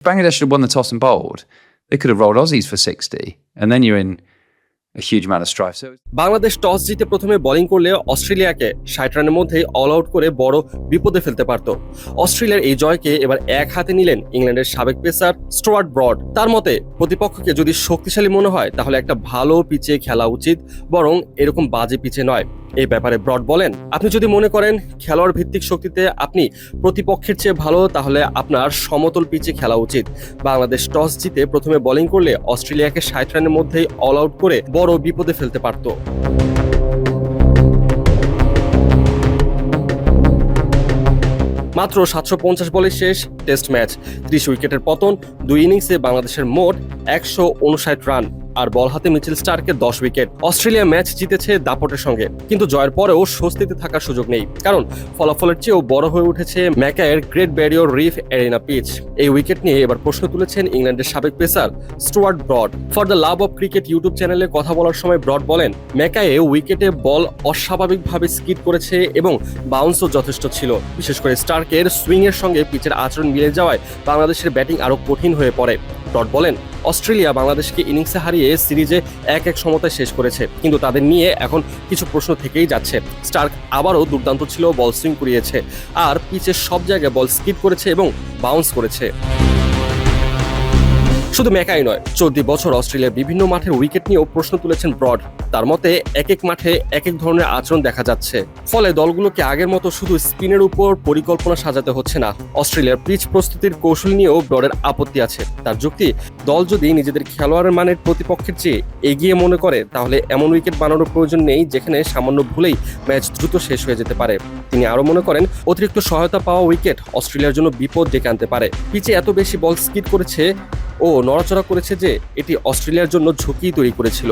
Bangladesh had won the toss and bowled, they could have rolled Aussies for 60, and then you're in a huge amount of strife. So Bangladesh toss জিতে প্রথমে bowling করলে অস্ট্রেলিয়াকে 60 রানের মধ্যেই all out করে বড় বিপদে ফেলতে পারত। অস্ট্রেলিয়ার এই জয়কে এবার এক হাতে নিলেন ইংল্যান্ডের সাবেক পেসার স্টুয়ার্ট ব্রড। তার মতে প্রতিপক্ষকে যদি শক্তিশালী মনে হয় তাহলে একটা ভালো পিচে খেলা উচিত, বরং এরকম বাজে পিচে নয়। এই ব্যাপারে ব্রড বলেন, আপনি যদি মনে করেন খেলোয়াড় ভিত্তিক শক্তিতে আপনি প্রতিপক্ষের চেয়ে ভালো, তাহলে আপনার সমতল পিচে খেলা উচিত। বাংলাদেশ টস জিতে প্রথমে বোলিং করলে অস্ট্রেলিয়াকে 60 রানের মধ্যেই অল আউট করে বড় বিপদে ফেলতে পারত। মাত্র 750 বলে শেষ টেস্ট ম্যাচ, 30 উইকেটের পতন, 2 ইনিংসে বাংলাদেশের মোট 159 রান আর বল হাতে মিচেল স্টার্কের 10 উইকেট। অস্ট্রেলিয়া ম্যাচ জিতেছে দাপটের সঙ্গে, কিন্তু জয়ের পরেও স্বস্তিতে থাকার সুযোগ নেই, কারণ ফলাফলের চেয়েও বড় হয়ে উঠেছে ম্যাকাইয়ের great barrier reef arena pitch. এই উইকেট নিয়ে এবার প্রশ্ন তুলেছেন ইংল্যান্ডের সাবেক pacer Stuart Broad. For the love of cricket YouTube চ্যানেলে কথা বলার সময় ব্রড বলেন, ম্যাকাইয়ে উইকেটে বল অস্বাভাবিকভাবে স্কিড করেছে এবং বাউন্সও যথেষ্ট ছিল। বিশেষ করে স্টার্কের সুইং এর সঙ্গে পিচের আচরণ মিলে যাওয়ায় বাংলাদেশের ব্যাটিং আরো কঠিন হয়ে পড়ে। ব্রড বলেন, অস্ট্রেলিয়া বাংলাদেশকে ইনিংসে হারিয়ে সিরিজে 1-1 সমতায় শেষ করেছে, কিন্তু তাদের নিয়ে এখন কিছু প্রশ্ন থেকেই যাচ্ছে। স্টার্ক আবারও দুর্দান্ত ছিল, বল সুইং করিয়েছে আর পিচের সব জায়গায় বল স্কিড করেছে এবং বাউন্স করেছে। শুধু ম্যাকাই নয়, 14 বছর অস্ট্রেলিয়ার বিভিন্ন মাঠের উইকেট নিয়েও প্রশ্ন তুলেছেন ব্রড। তার মতে এক এক মাঠে এক এক ধরনের আচরণ দেখা যাচ্ছে, ফলে দলগুলোকে আগের মতো শুধু স্পিনের উপর পরিকল্পনা সাজাতে হচ্ছে না। অস্ট্রেলিয়ার পিচ প্রস্তুতির কৌশল নিয়েও ব্রডের আপত্তি আছে। তার যুক্তি, দল যদি নিজেদের খেলোয়াড়ের মানের প্রতিপক্ষের চেয়ে এগিয়ে মনে করে তাহলে এমন উইকেট বানানোর প্রয়োজন নেই যেখানে সামান্য ভুলেই ম্যাচ দ্রুত শেষ হয়ে যেতে পারে। তিনি আরো মনে করেন, অতিরিক্ত সহায়তা পাওয়া উইকেট অস্ট্রেলিয়ার জন্য বিপদ ডেকে আনতে পারে। পিচে এত বেশি বল স্কিড করেছে ও নড়াচড়া করেছে যে এটি অস্ট্রেলিয়ার জন্য ঝুঁকি তৈরি করেছিল।